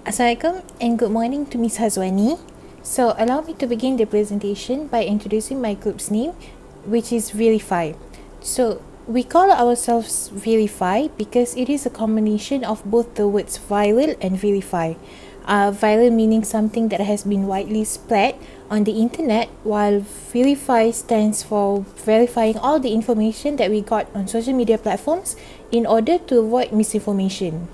Assalamualaikum and good morning to Miss Hazwani. So allow me to begin the presentation by introducing my group's name, which is Virify. So we call ourselves Virify because it is a combination of both the words viral and verify. Viral meaning something that has been widely spread on the internet, while Verify stands for verifying all the information that we got on social media platforms in order to avoid misinformation.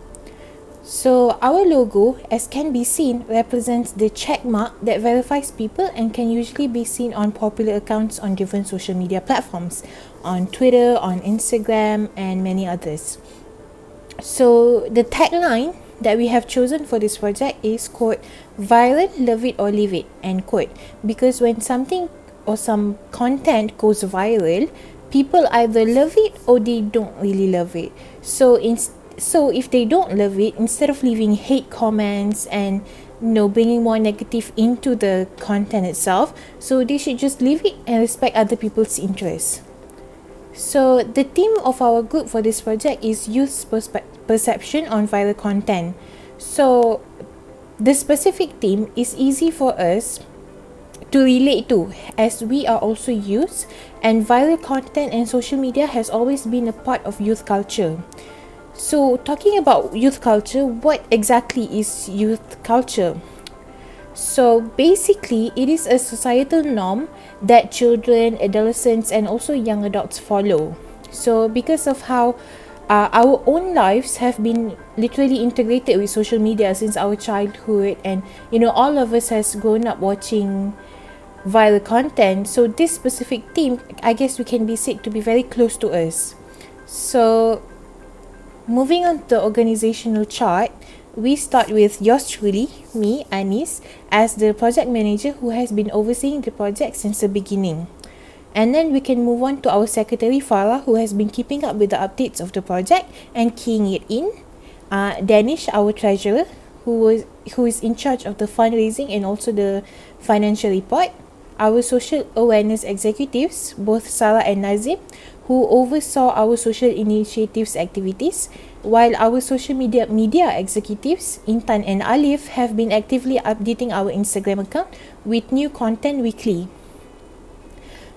So our logo, as can be seen, represents the check mark that verifies people and can usually be seen on popular accounts on different social media platforms, on Twitter, on Instagram, and many others. So the tagline that we have chosen for this project is quote, viral, love it or leave it, end quote. Because when something or some content goes viral, people either love it or they don't really love it. So if they don't love it, instead of leaving hate comments and bringing more negative into the content itself, so they should just leave it and respect other people's interests. So the theme of our group for this project is youth perception on viral content. So the specific theme is easy for us to relate to, as we are also youth, and viral content and social media has always been a part of youth culture. So talking about youth culture, what exactly is youth culture? So basically, it is a societal norm that children, adolescents, and also young adults follow. So because of how our own lives have been literally integrated with social media since our childhood, and all of us has grown up watching viral content, so this specific theme, I guess we can be said to be very close to us. So moving on to the organizational chart, we start with yours truly, me, Anis, as the project manager who has been overseeing the project since the beginning. And then we can move on to our secretary, Farah, who has been keeping up with the updates of the project and keying it in. Danish, our treasurer, who is in charge of the fundraising and also the financial report. Our social awareness executives, both Sarah and Nazhiim, who oversaw our social initiatives activities, while our social media executives, Intan and Aliff, have been actively updating our Instagram account with new content weekly.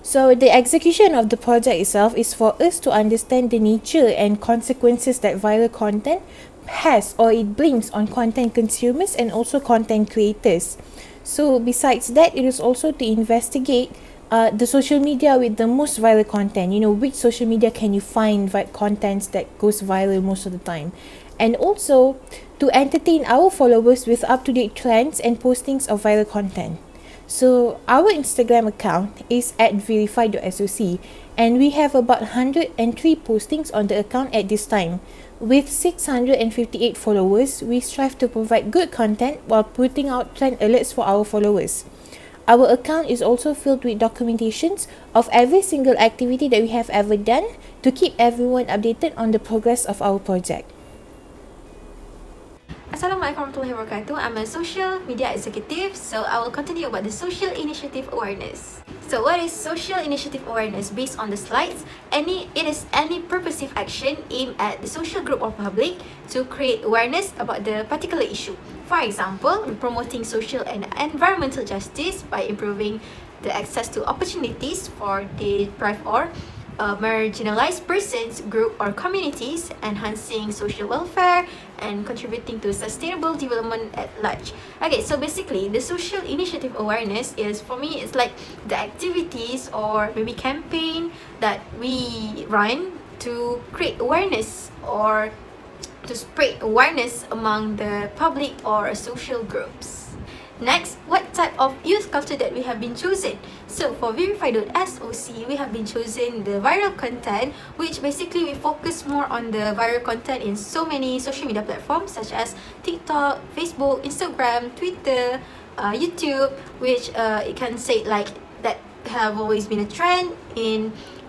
So the execution of the project itself is for us to understand the nature and consequences that viral content has or it brings on content consumers and also content creators. So besides that, it is also to investigate the social media with the most viral content. Which social media can you find contents that goes viral most of the time, and also to entertain our followers with up-to-date trends and postings of viral content. So our Instagram account is at verify.soc, and we have about 103 postings on the account at this time. With 658 followers, we strive to provide good content while putting out trend alerts for our followers. Our account is also filled with documentations of every single activity that we have ever done to keep everyone updated on the progress of our project. Assalamualaikum warahmatullahi wabarakatuh. I'm a social media executive, so I will continue about the social initiative awareness. So what is social initiative awareness? Based on the slides, it is any purposive action aimed at the social group or public to create awareness about the particular issue. For example, promoting social and environmental justice by improving the access to opportunities for deprived or marginalized persons, group or communities, enhancing social welfare and contributing to sustainable development at large. Okay, so basically the social initiative awareness is, for me, it's like the activities or maybe campaign that we run to create awareness or to spread awareness among the public or social groups. Next, what type of youth culture that we have been chosen? So for Verify.soc, we have been chosen the viral content, which basically we focus more on the viral content in so many social media platforms such as TikTok, Facebook, Instagram, Twitter, YouTube, which it can say like that have always been a trend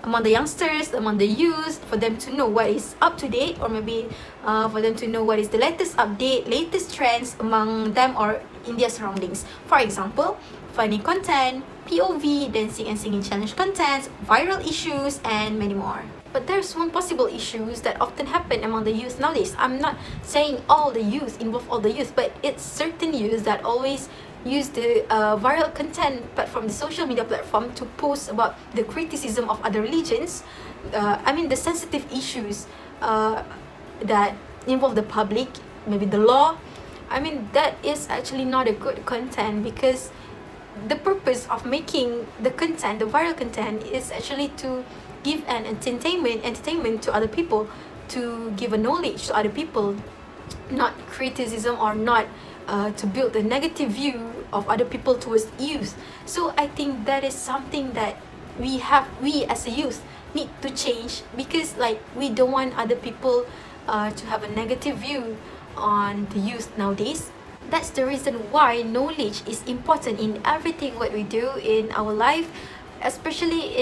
among the youngsters, among the youth, for them to know what is up to date, or maybe for them to know what is the latest update, latest trends among them or in their surroundings. For example, funny content, POV, dancing and singing challenge contents, viral issues, and many more. But there's one possible issues that often happen among the youth nowadays. I'm not saying all the youth involve all the youth, but it's certain youth that always use the viral content platform, the social media platform, to post about the criticism of other religions. The sensitive issues that involve the public, maybe the law. That is actually not a good content, because the purpose of making the content, the viral content, is actually to give an entertainment to other people, to give a knowledge to other people, not criticism, or not to build a negative view of other people towards youth. So I think that is something that we as a youth need to change, because we don't want other people to have a negative view on the youth nowadays. That's the reason why knowledge is important in everything what we do in our life, especially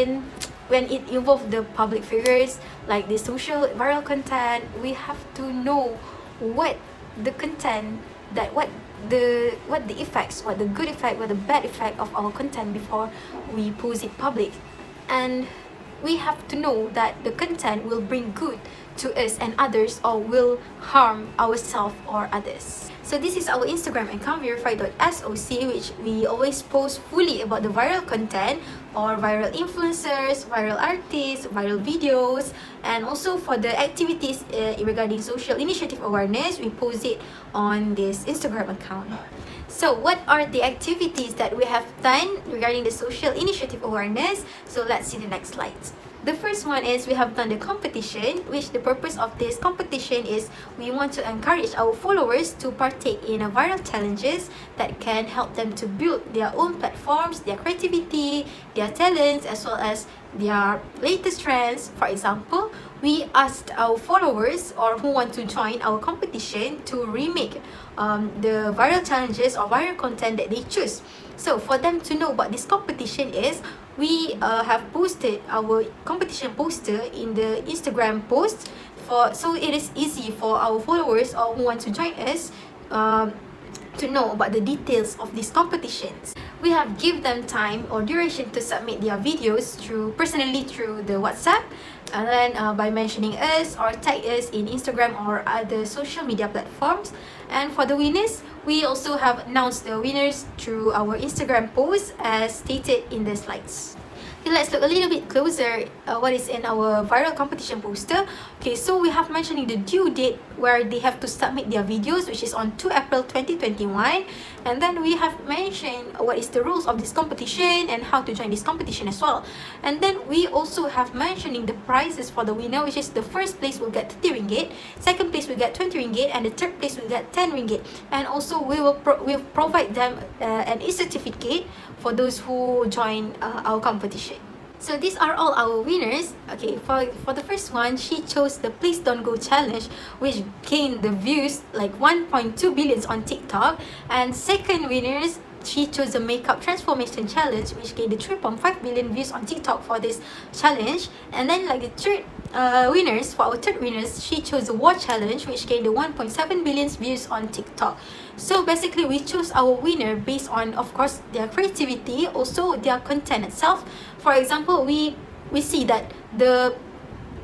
when it involves the public figures, like the social viral content. We have to know what the content, that what the effects, what the good effect, what the bad effect of our content before we post it public. And we have to know that the content will bring good to us and others, or will harm ourselves or others. So this is our Instagram account, verify.soc, which we always post fully about the viral content, or viral influencers, viral artists, viral videos, and also for the activities regarding social initiative awareness, we post it on this Instagram account. So what are the activities that we have done regarding the social initiative awareness? So let's see the next slide. The first one is we have done the competition, which the purpose of this competition is we want to encourage our followers to partake in a viral challenges that can help them to build their own platforms, their creativity, their talents, as well as their latest trends. For example, we asked our followers or who want to join our competition to remake the viral challenges or viral content that they choose. So for them to know what this competition is, we have posted our competition poster in the Instagram post, so it is easy for our followers or who want to join us to know about the details of these competitions. We have give them time or duration to submit their videos personally through the WhatsApp, and then by mentioning us or tag us in Instagram or other social media platforms. And for the winners, we also have announced the winners through our Instagram post as stated in the slides. Okay, let's look a little bit closer what is in our viral competition poster. Okay, so we have mentioning the due date where they have to submit their videos, which is on 2 April 2021. And then we have mentioned what is the rules of this competition and how to join this competition as well. And then we also have mentioning the prizes for the winner, which is the first place will get 30 ringgit, second place will get 20 ringgit, and the third place will get 10 ringgit. And also we will provide them an e-certificate for those who join our competition. So these are all our winners. Okay, for the first one, she chose the Please Don't Go challenge, which gained the views like 1.2 billion on TikTok. And second winners, she chose the Makeup Transformation Challenge, which gained the 3.5 billion views on TikTok for this challenge. And then like the third winners, for our third winners, she chose the War Challenge, which gained the 1.7 billion views on TikTok. So basically, we chose our winner based on, of course, their creativity, also their content itself. For example, we see that the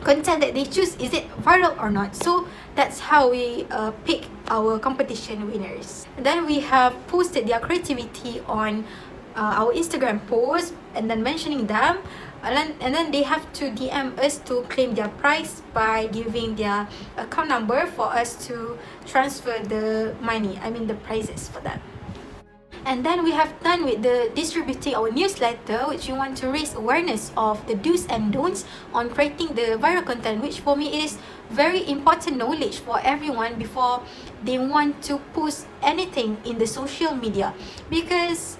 content that they choose, is it viral or not? So that's how we pick our competition winners. And then we have posted their creativity on our Instagram post, and then mentioning them, and then they have to DM us to claim their prize by giving their account number for us to transfer the money, the prizes for them. And then we have done with the distributing our newsletter, which we want to raise awareness of the do's and don'ts on creating the viral content, which for me it is very important knowledge for everyone before they want to post anything in the social media, because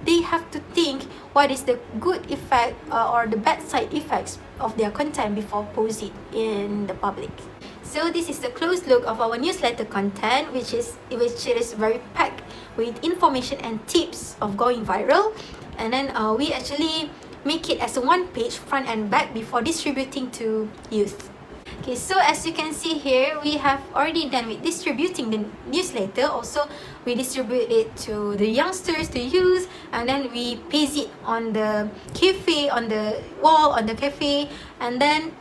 they have to think what is the good effect or the bad side effects of their content before post it in the public. So this is the close look of our newsletter content, which is very packed with information and tips of going viral. And then we actually make it as a one page front and back before distributing to youth. Okay, so as you can see here, we have already done with distributing the newsletter. Also, we distribute it to the youngsters, the youth, and then we paste it on the cafe, on the wall, on the cafe. And then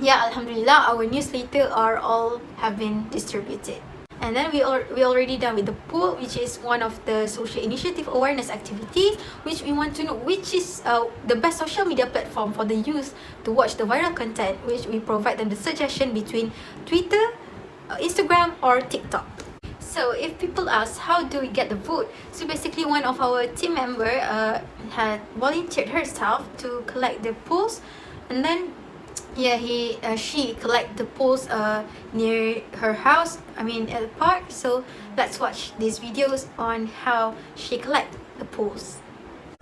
yeah, alhamdulillah, our newsletter are all have been distributed. And then we already done with the poll, which is one of the social initiative awareness activities, which we want to know which is the best social media platform for the youth to watch the viral content, which we provide them the suggestion between Twitter, Instagram or TikTok. So if people ask how do we get the vote, so basically one of our team member had volunteered herself to collect the polls, and then yeah, she collect the polls near her house, I mean at the park. So let's watch these videos on how she collect the polls.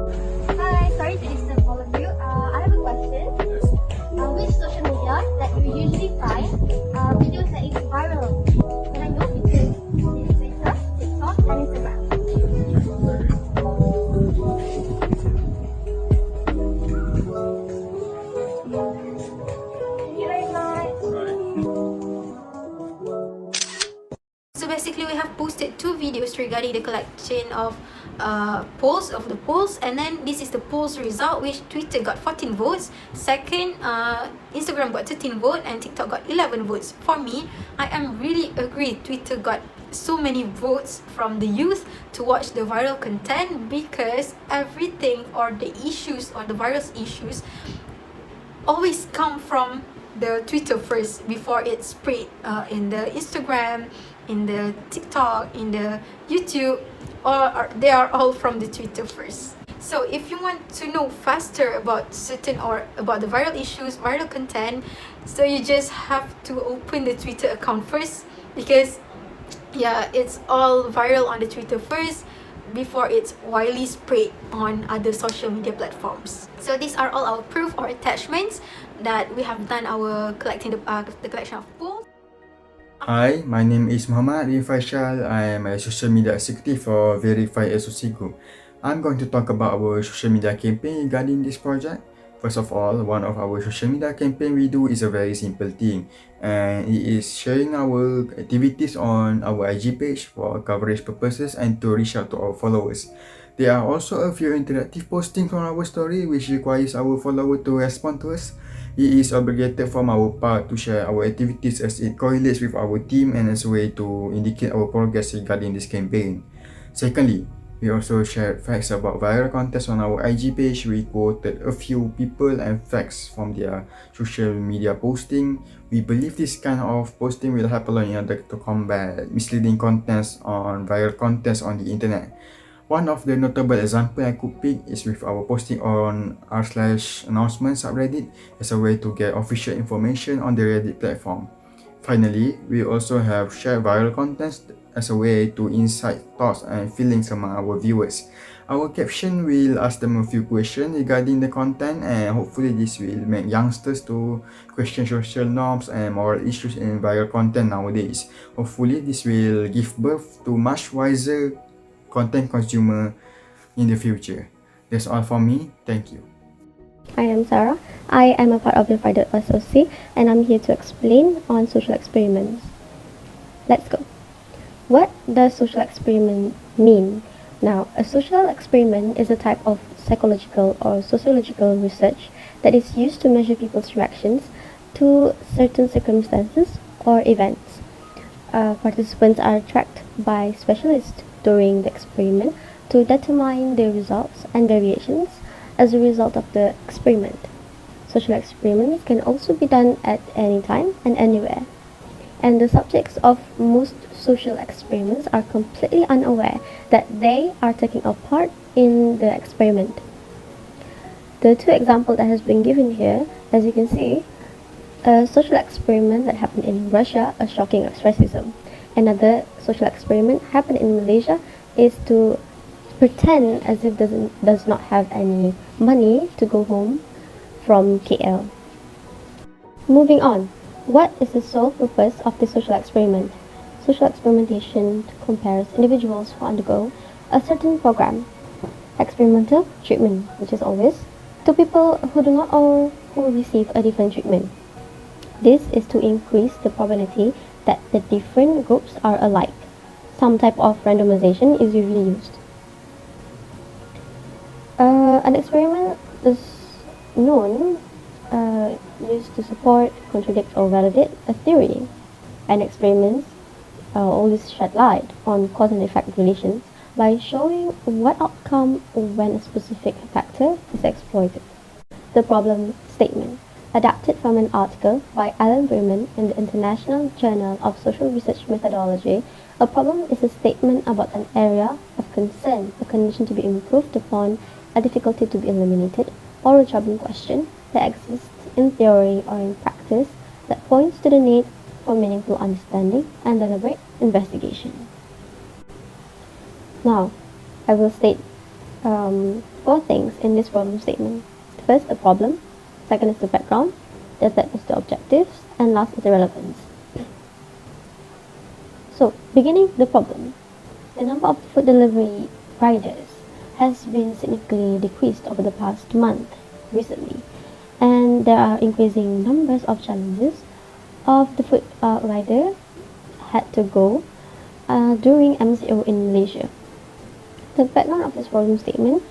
Hi, sorry to disturb all of you. I have a question. Which social media that you usually find videos that is viral? Can I know between Twitter, TikTok, and Instagram? Thank you very much. So basically we have posted 2 videos regarding the collection of polls, and then this is the polls result, which Twitter got 14 votes, second Instagram got 13 votes, and TikTok got 11 votes. For me, I am really agree Twitter got so many votes from the youth to watch the viral content, because everything or the issues or the viral issues always come from the Twitter first before it spread in the Instagram, in the TikTok, in the YouTube, or they are all from the Twitter first. So if you want to know faster about certain or about the viral issues, viral content, so you just have to open the Twitter account first, because yeah, it's all viral on the Twitter first before it's widely spread on other social media platforms. So these are all our proof or attachments that we have done our collecting the collection of polls. Hi, my name is Muhammad Faishal. I am a social media executive for Virify Associate Group. I'm going to talk about our social media campaign regarding this project. First of all, one of our social media campaign we do is a very simple thing, and it is sharing our activities on our IG page for coverage purposes and to reach out to our followers. There are also a few interactive postings on our story which requires our follower to respond to us. It is obligated from our part to share our activities as it correlates with our team and as a way to indicate our progress regarding this campaign. Secondly, we also shared facts about viral contests on our IG page. We quoted a few people and facts from their social media posting. We believe this kind of posting will help a lot in order to combat misleading contents on viral contests on the internet. One of the notable example I could pick is with our posting on r/announcement subreddit as a way to get official information on the Reddit platform. Finally, we also have shared viral contents as a way to incite thoughts and feelings among our viewers. Our caption will ask them a few questions regarding the content, and hopefully this will make youngsters to question social norms and moral issues in viral content nowadays. Hopefully this will give birth to much wiser content consumer in the future. That's all from me. Thank you. I am Sarah. I am a part of the Friday Associate, and I'm here to explain on social experiments. Let's go. What does social experiment mean? Now, a social experiment is a type of psychological or sociological research that is used to measure people's reactions to certain circumstances or events. Participants are tracked by specialists during the experiment to determine the results and variations as a result of the experiment. Social experiments can also be done at any time and anywhere, and the subjects of most social experiments are completely unaware that they are taking a part in the experiment. The 2 examples that has been given here, as you can see, a social experiment that happened in Russia, a shocking exorcism. Another social experiment happened in Malaysia is to pretend as if does not have any money to go home from KL. Moving on, what is the sole purpose of the social experiment? Social experimentation compares individuals who undergo a certain program, experimental treatment, which is always, to people who do not or who receive a different treatment. This is to increase the probability that the different groups are alike. Some type of randomization is usually used. An experiment is known used to support, contradict, or validate a theory. And experiments always shed light on cause and effect relations by showing what outcome when a specific factor is exploited. The problem statement, adapted from an article by Alan Berman in the International Journal of Social Research Methodology. A problem is a statement about an area of concern, a condition to be improved upon, a difficulty to be eliminated, or a troubling question that exists in theory or in practice that points to the need for meaningful understanding and deliberate investigation. Now, I will state 4 things in this problem statement. First, the problem. Second is the background. The third is the objectives. And last is the relevance. So, beginning the problem. The number of food delivery riders has been significantly decreased over the past month recently. And there are increasing numbers of challenges of the food rider had to go during MCO in Malaysia. The background of this problem statement,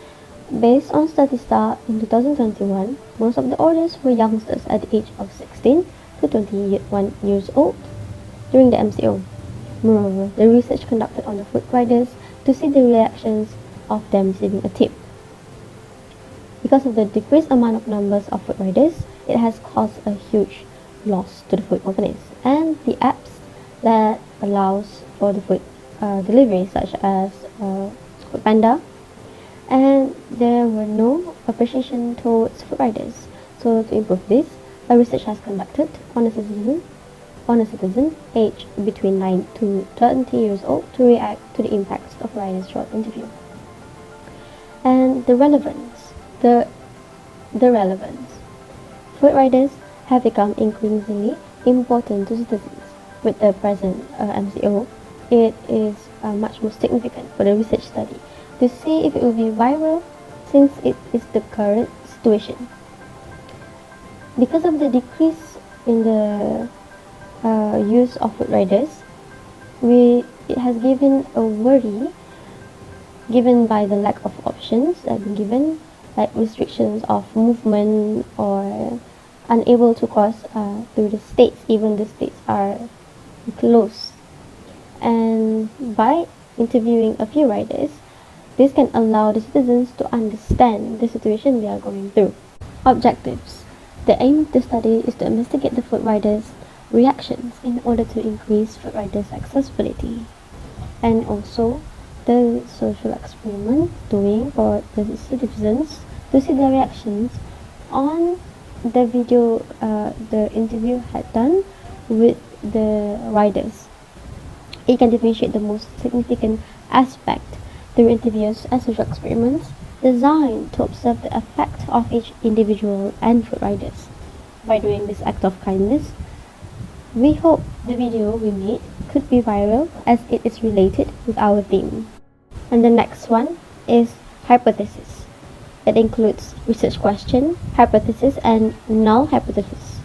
based on Statista in 2021, most of the orders were youngsters at the age of 16 to 21 years old during the MCO. Moreover, the research conducted on the food riders to see the reactions of them receiving a tip. Because of the decreased amount of numbers of food riders, it has caused a huge loss to the food companies and the apps that allows for the food delivery, such as Foodpanda, and there were no appreciation towards food riders. So to improve this, a research has conducted on a citizen aged between 9 to 20 years old to react to the impacts of riders' short interview. And the relevance. The relevance. Food riders have become increasingly important to citizens. With the present MCO, it is much more significant for the research study to see if it will be viral, since it is the current situation. Because of the decrease in the use of food riders, it has given a worry given by the lack of options that have been given, like restrictions of movement or unable to cross through the states, even the states are closed. And by interviewing a few riders, this can allow the citizens to understand the situation they are going through. Objectives. The aim of the study is to investigate the food riders' reactions in order to increase food riders' accessibility, and also the social experiment doing for the citizens to see their reactions on the video the interview had done with the riders. It can differentiate the most significant aspect through interviews and social experiments designed to observe the effect of each individual and food riders. By doing this act of kindness, we hope the video we made could be viral as it is related with our theme. And the next one is hypothesis. It includes research question, hypothesis, and null hypothesis.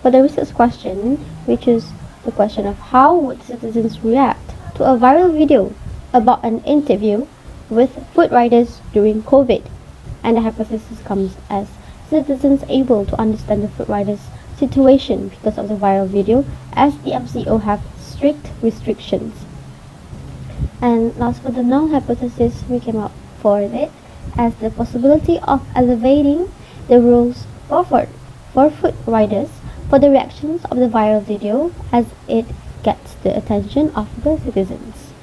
For the research question, we choose the question of how would citizens react to a viral video about an interview with food riders during COVID. And the hypothesis comes as citizens able to understand the food riders' situation because of the viral video, as the MCO have strict restrictions. And last, for the null hypothesis, we came up for it as the possibility of elevating the rules for food riders for the reactions of the viral video, as it gets the attention of the citizens.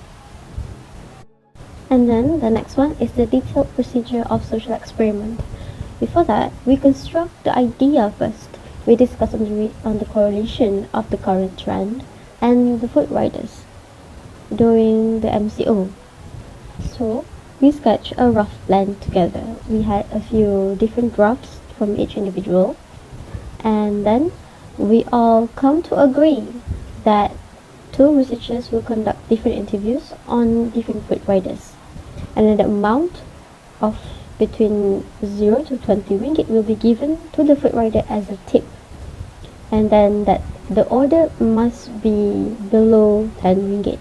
And then the next one is the detailed procedure of social experiment. Before that, we construct the idea first. We discuss on the correlation of the current trend and the food riders during the MCO. So we sketch a rough plan together. We had a few different drafts from each individual, and then we all come to agree that 2 researchers will conduct different interviews on different food riders, and then the amount of between 0 to 20 ringgit will be given to the food rider as a tip, and then that the order must be below 10 ringgit.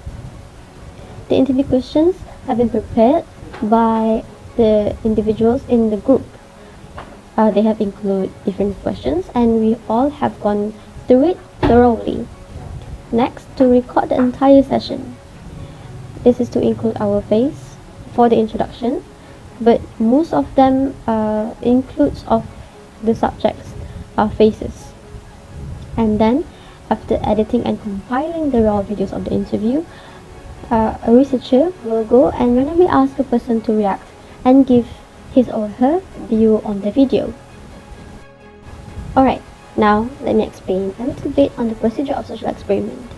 The interview questions have been prepared by the individuals in the group, They have included different questions, and we all have gone through it thoroughly. Next, to record the entire session. This is to include our face for the introduction, but most of them includes of the subjects are faces. And then, after editing and compiling the raw videos of the interview, a researcher will go and randomly ask a person to react and give his or her view on the video. Alright, now let me explain a little bit on the procedure of social experiment.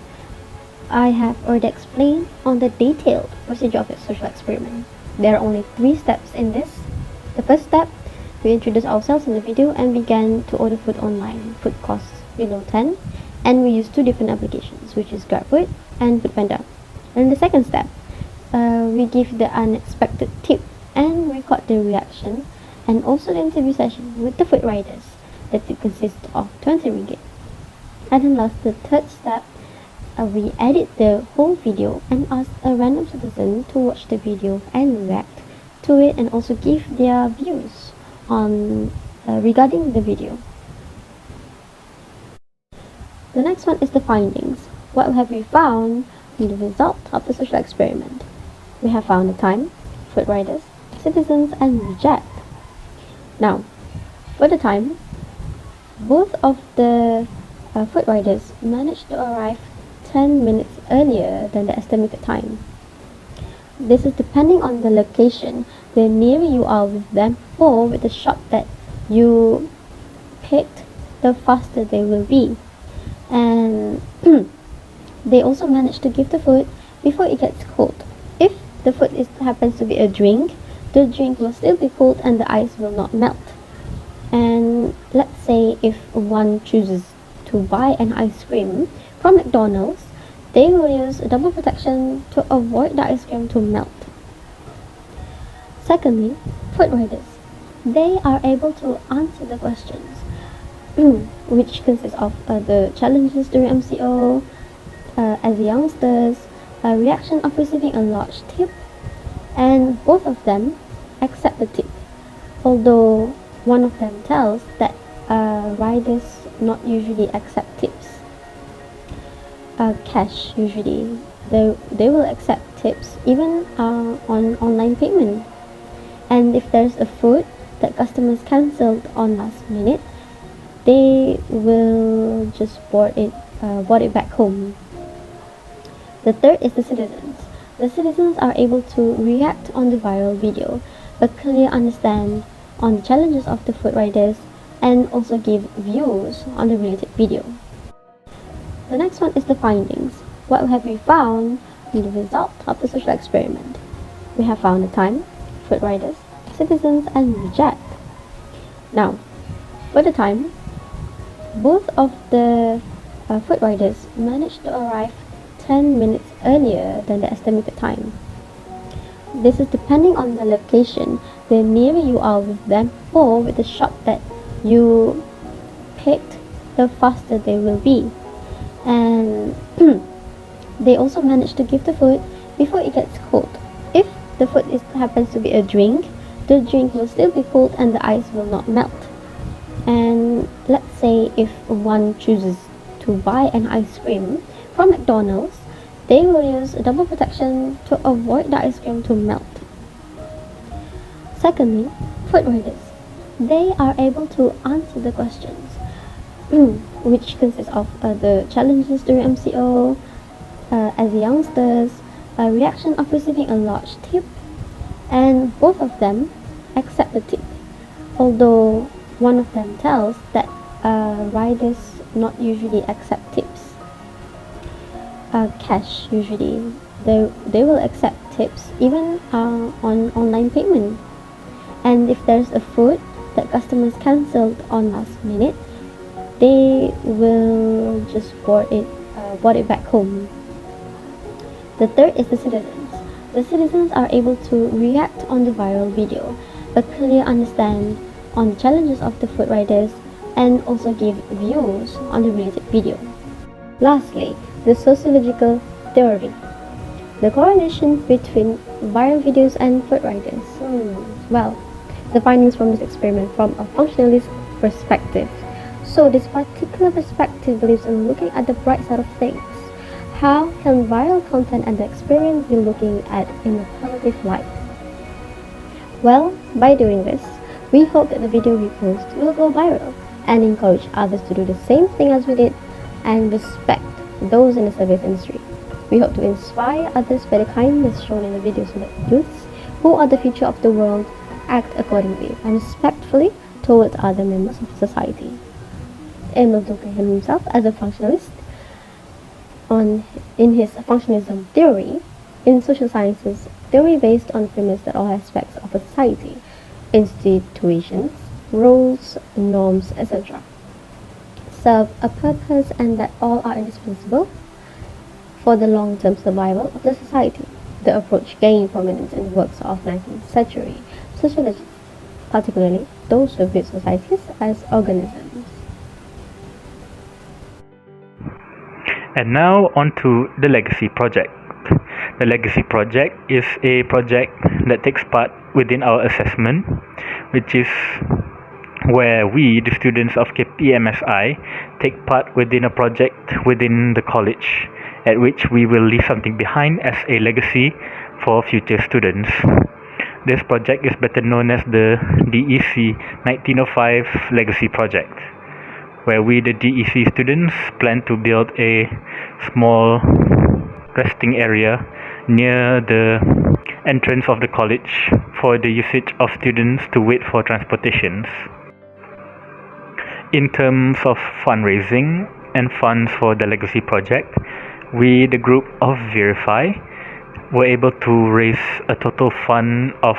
I have already explained on the detailed procedure of a social experiment. There are only 3 steps in this. The first step, we introduce ourselves in the video and began to order food online. Food costs below 10, and we use 2 different applications, which is GrabFood and Foodpanda. And the second step, we give the unexpected tip and record the reaction and also the interview session with the food riders. The tip consists of 20 ringgit. And then last, the third step, we edit the whole video and ask a random citizen to watch the video and react to it and also give their views on regarding the video. The next one is the findings. What have we found in the result of the social experiment? We have found the time, food riders, citizens, and reject. Now, for the time, both of the food riders managed to arrive 10 minutes earlier than the estimated time. This is depending on the location. The nearer you are with them or with the shop that you picked, the faster they will be. And they also manage to give the food before it gets cold. If the food happens to be a drink, the drink will still be cold and the ice will not melt. And let's say if one chooses to buy an ice cream from McDonald's, they will use double protection to avoid the ice cream to melt. Secondly, food riders. They are able to answer the questions, which consists of the challenges during MCO, as youngsters, a reaction of receiving a large tip, and both of them accept the tip, although one of them tells that riders not usually accept tips. Cash usually, they will accept tips even on online payment. And if there's a food that customers cancelled on last minute, they will just board it back home. The third is the citizens. The citizens are able to react on the viral video, but clearly understand on the challenges of the food riders and also give views on the related video. The next one is the findings. What have we found in the result of the social experiment? We have found the time, food riders, citizens, and reject. Now, for the time, both of the food riders managed to arrive 10 minutes earlier than the estimated time. This is depending on the location. The nearer you are with them or with the shop that you picked, the faster they will be. And they also manage to give the food before it gets cold. If the food happens to be a drink, the drink will still be cold and the ice will not melt. And let's say if one chooses to buy an ice cream from McDonald's, they will use double protection to avoid the ice cream to melt. Secondly, food riders. They are able to answer the questions, which consists of the challenges during MCO, as youngsters, a reaction of receiving a large tip, and both of them accept the tip, although one of them tells that riders not usually accept tips. Cash usually, they will accept tips even on online payment. And if there's a food that customers cancelled on last minute, they will just board it back home. The third is the citizens. The citizens are able to react on the viral video, but clearly understand on the challenges of the food riders and also give views on the related video. Lastly, the sociological theory. The correlation between viral videos and food riders. Well, the findings from this experiment from a functionalist perspective. So this particular perspective believes in looking at the bright side of things. How can viral content and the experience be looking at in a positive light? Well, by doing this, we hope that the video we post will go viral and encourage others to do the same thing as we did and respect those in the service industry. We hope to inspire others by the kindness shown in the video so that youths, who are the future of the world, act accordingly and respectfully towards other members of society. Emil took himself as a functionalist in his functionalism theory in social sciences, theory based on the premise that all aspects of a society, institutions, rules, norms, etc., serve a purpose and that all are indispensable for the long-term survival of the society. The approach gained prominence in the works of 19th century sociologists, particularly those who viewed societies as organisms. And now on to the Legacy Project. The Legacy Project is a project that takes part within our assessment, which is where we, the students of KPMSI, take part within a project within the college, at which we will leave something behind as a legacy for future students. This project is better known as the DEC 1905 Legacy Project, where we, the DEC students, plan to build a small resting area near the entrance of the college for the usage of students to wait for transportations. In terms of fundraising and funds for the Legacy Project, we, the group of Virify, were able to raise a total fund of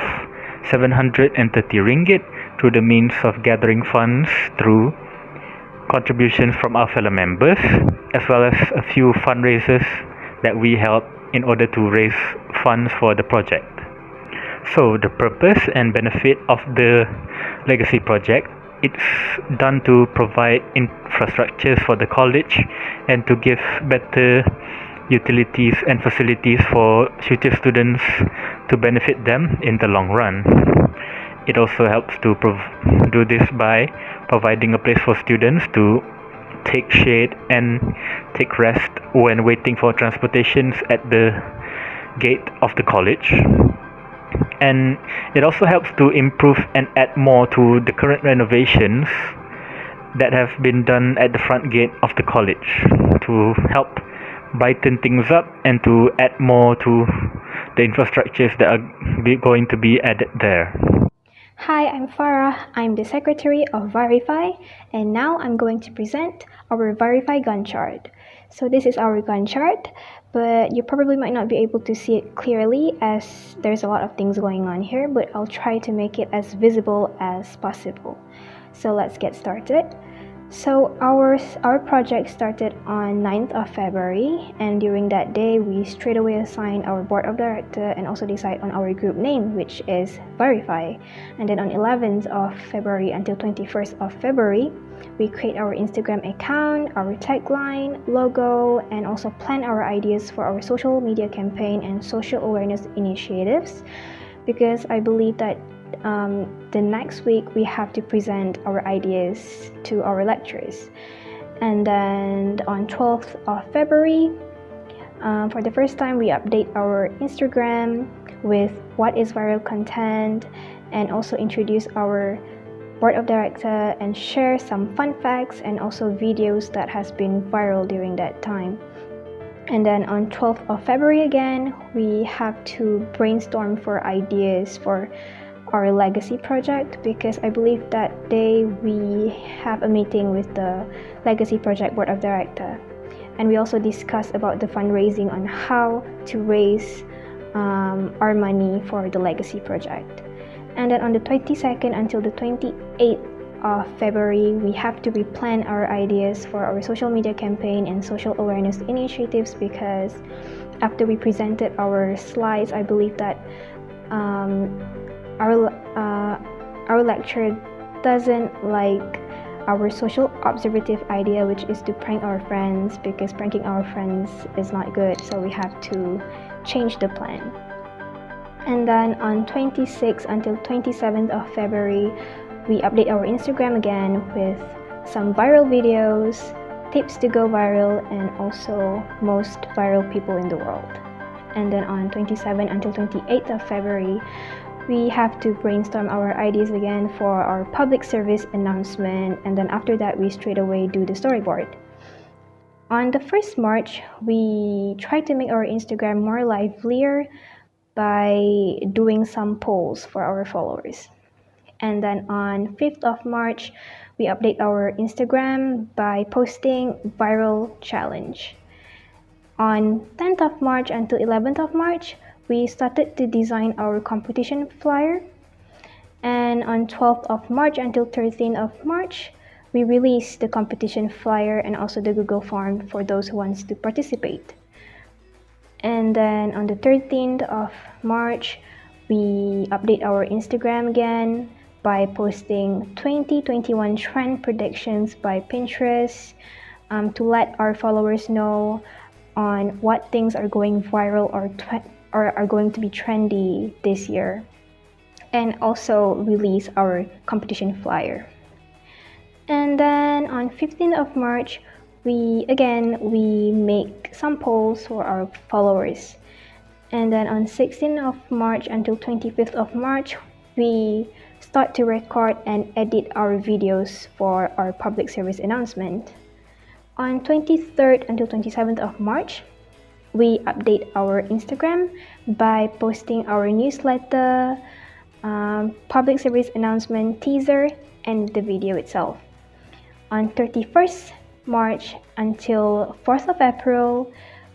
730 ringgit through the means of gathering funds through contributions from our fellow members, as well as a few fundraisers that we held in order to raise funds for the project. So the purpose and benefit of the Legacy Project, it's done to provide infrastructures for the college and to give better utilities and facilities for future students to benefit them in the long run. It also helps to do this by providing a place for students to take shade and take rest when waiting for transportations at the gate of the college. And it also helps to improve and add more to the current renovations that have been done at the front gate of the college to help brighten things up and to add more to the infrastructures that are going to be added there. Hi, I'm Farah. I'm the secretary of Virify, and now I'm going to present our Virify Gantt chart. So this is our Gantt chart, but you probably might not be able to see it clearly as there's a lot of things going on here, but I'll try to make it as visible as possible. So let's get started. So our project started on 9th of February, and during that day we straight away assigned our board of director and also decide on our group name, which is Virify. And then on 11th of February until 21st of February, we create our Instagram account, our tagline, logo, and also plan our ideas for our social media campaign and social awareness initiatives, because I believe that the next week we have to present our ideas to our lecturers. And then on 12th of February, for the first time we update our Instagram with what is viral content and also introduce our board of director and share some fun facts and also videos that has been viral during that time. And then on 12th of February again, we have to brainstorm for ideas for our legacy project, because I believe that day we have a meeting with the legacy project board of director, and we also discuss about the fundraising on how to raise our money for the legacy project. And then on the 22nd until the 28th of February, we have to replan our ideas for our social media campaign and social awareness initiatives, because after we presented our slides, I believe that our lecturer doesn't like our social observative idea, which is to prank our friends, because pranking our friends is not good, so we have to change the plan. And then on 26th until 27th of February, we update our Instagram again with some viral videos, tips to go viral, and also most viral people in the world. And then on 27th until 28th of February, we have to brainstorm our ideas again for our public service announcement, and then after that we straight away do the storyboard. On the 1st March, we try to make our Instagram more livelier by doing some polls for our followers. And then on 5th of March, we update our Instagram by posting viral challenge. On 10th of March until 11th of March, we started to design our competition flyer. And on 12th of March until 13th of March, we released the competition flyer and also the Google form for those who wants to participate. And then on the 13th of March, we update our Instagram again by posting 2021 trend predictions by Pinterest to let our followers know on what things are going viral or are going to be trendy this year, and also release our competition flyer. And then on 15th of March, we make some polls for our followers. And then on 16th of March until 25th of March, we start to record and edit our videos for our public service announcement. On 23rd until 27th of March, we update our Instagram by posting our newsletter, public service announcement teaser, and the video itself. On 31st March until 4th of April,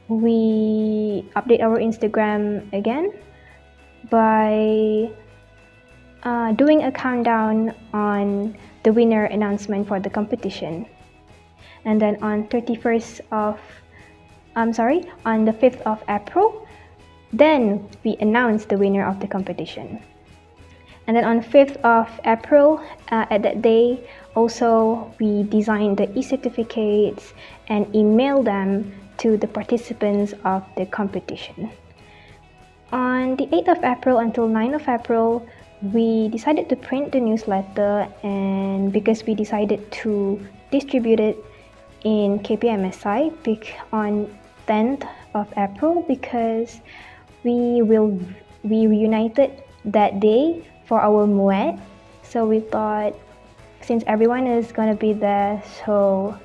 we update our Instagram again by doing a countdown on the winner announcement for the competition. And then on the 5th of April, then we announce the winner of the competition. And then on 5th of April, at that day, also we design the e-certificates and email them to the participants of the competition. On the 8th of April until 9th of April, we decided to print the newsletter, and because we decided to distribute it in KPMSI on 10th of April because we reunited that day for our Muhd. So we thought since everyone is going to be there, so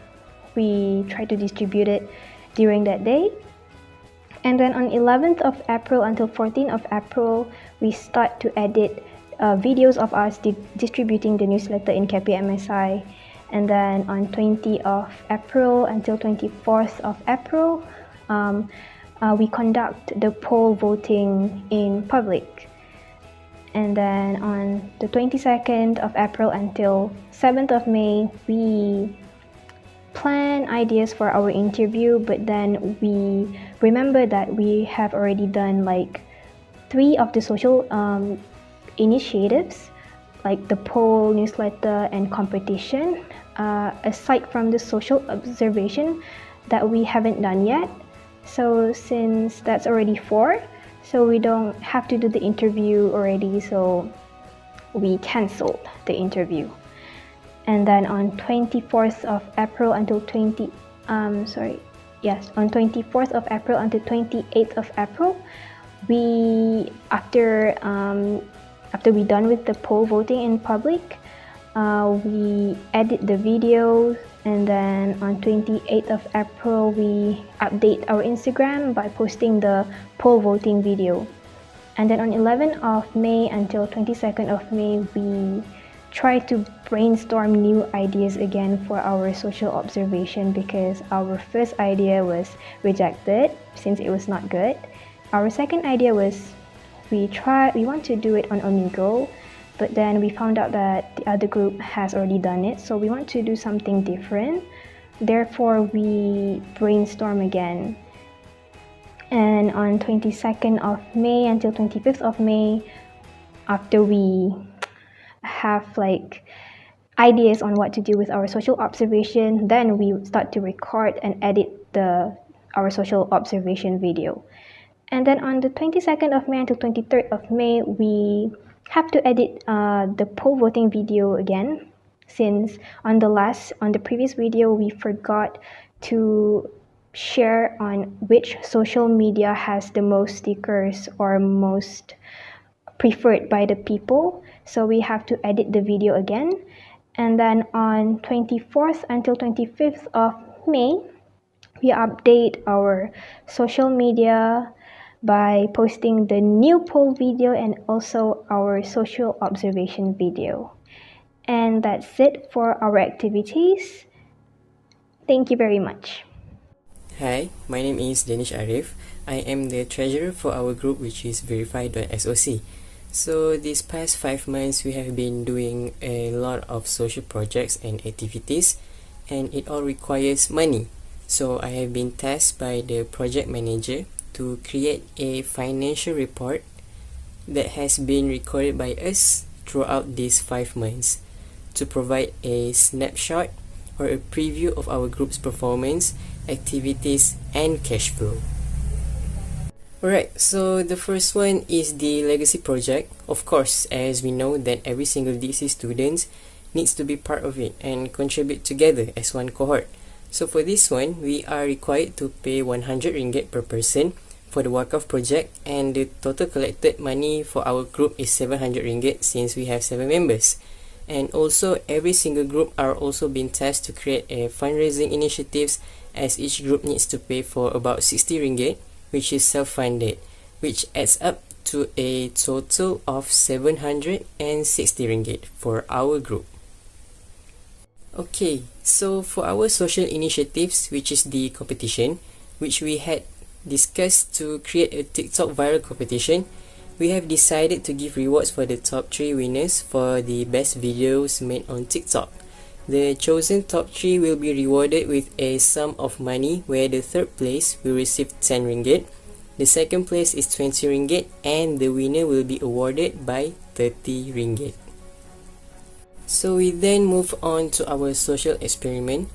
we try to distribute it during that day. And then on 11th of April until 14th of April, we start to edit videos of us distributing the newsletter in KPMSI. And then on 20th of April until 24th of April, we conduct the poll voting in public. And then on the 22nd of April until 7th of May, we plan ideas for our interview, but then we remember that we have already done like 3 of the social initiatives, like the poll, newsletter, and competition, aside from the social observation that we haven't done yet. So since that's already 4, so we don't have to do the interview already, so we canceled the interview. And then on 24th of April until 24th of April until 28th of April, after we done with the poll voting in public, we edit the video, and then on 28th of April we update our Instagram by posting the poll voting video. And then on 11th of May until 22nd of May, we try to brainstorm new ideas again for our social observation because our first idea was rejected since it was not good. Our second idea was we want to do it on Omegle, but then we found out that the other group has already done it, so we want to do something different. Therefore, we brainstorm again. And on 22nd of May until 25th of May, after we have like ideas on what to do with our social observation, then we start to record and edit our social observation video. And then on the 22nd of May until 23rd of May, we have to edit the poll voting video again, since on the previous video we forgot to share on which social media has the most stickers or most preferred by the people. So we have to edit the video again. And then on 24th until 25th of May, we update our social media by posting the new poll video and also our social observation video. And that's it for our activities. Thank you very much. Hi, my name is Danish Ariff. I am the treasurer for our group, which is Virify.soc. So these past 5 months we have been doing a lot of social projects and activities, and it all requires money. So I have been tasked by the project manager to create a financial report that has been recorded by us throughout these 5 months to provide a snapshot or a preview of our group's performance, activities, and cash flow. Alright, so the first one is the legacy project. Of course, as we know that every single DC student needs to be part of it and contribute together as one cohort. So for this one, we are required to pay 100 ringgit per person for the Wakaf project, and the total collected money for our group is 700 ringgit since we have 7 members. And also every single group are also being tasked to create a fundraising initiatives, as each group needs to pay for about 60 ringgit, which is self-funded, which adds up to a total of 760 ringgit for our group. Okay, so for our social initiatives, which is the competition, which we had discussed to create a TikTok viral competition, we have decided to give rewards for the top 3 winners for the best videos made on TikTok. The chosen top 3 will be rewarded with a sum of money, where the third place will receive 10 ringgit, the second place is 20 ringgit, and the winner will be awarded by 30 ringgit. So we then move on to our social experiment,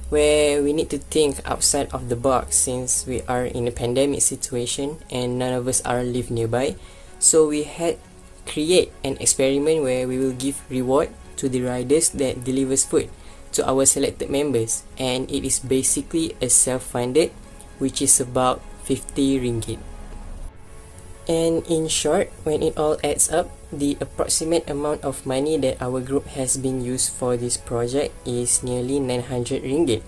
where we need to think outside of the box since we are in a pandemic situation and none of us are live nearby. So we had create an experiment where we will give reward to the riders that delivers food to our selected members, and it is basically a self-funded, which is about 50 ringgit. And in short, when it all adds up, the approximate amount of money that our group has been used for this project is nearly 900 ringgit.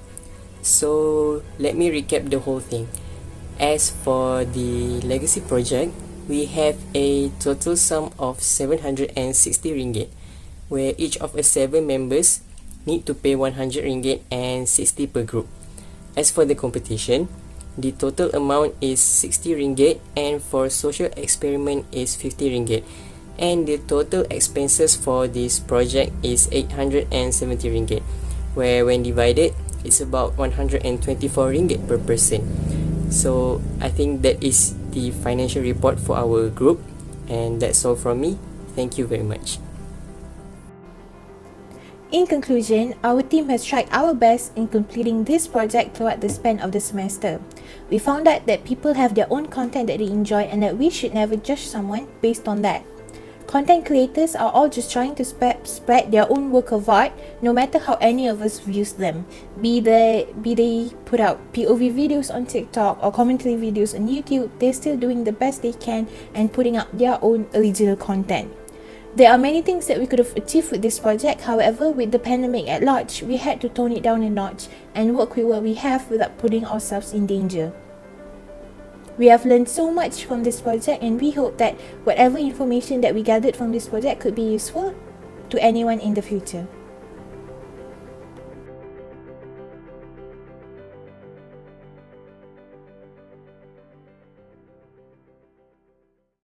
So let me recap the whole thing. As for the legacy project, we have a total sum of 760 ringgit, where each of us 7 members need to pay 100 ringgit and 60 per group. As for the competition, the total amount is 60 ringgit, and for social experiment is 50 ringgit, and the total expenses for this project is 870 ringgit, where when divided, it's about 124 ringgit per person. So I think that is the financial report for our group, and that's all from me. Thank you very much. In conclusion, our team has tried our best in completing this project throughout the span of the semester. We found out that people have their own content that they enjoy, and that we should never judge someone based on that. Content creators are all just trying to spread their own work of art, no matter how any of us views them. Be they put out POV videos on TikTok or commentary videos on YouTube, they're still doing the best they can and putting out their own original content. There are many things that we could have achieved with this project. However, with the pandemic at large, we had to tone it down a notch and work with what we have without putting ourselves in danger. We have learned so much from this project, and we hope that whatever information that we gathered from this project could be useful to anyone in the future.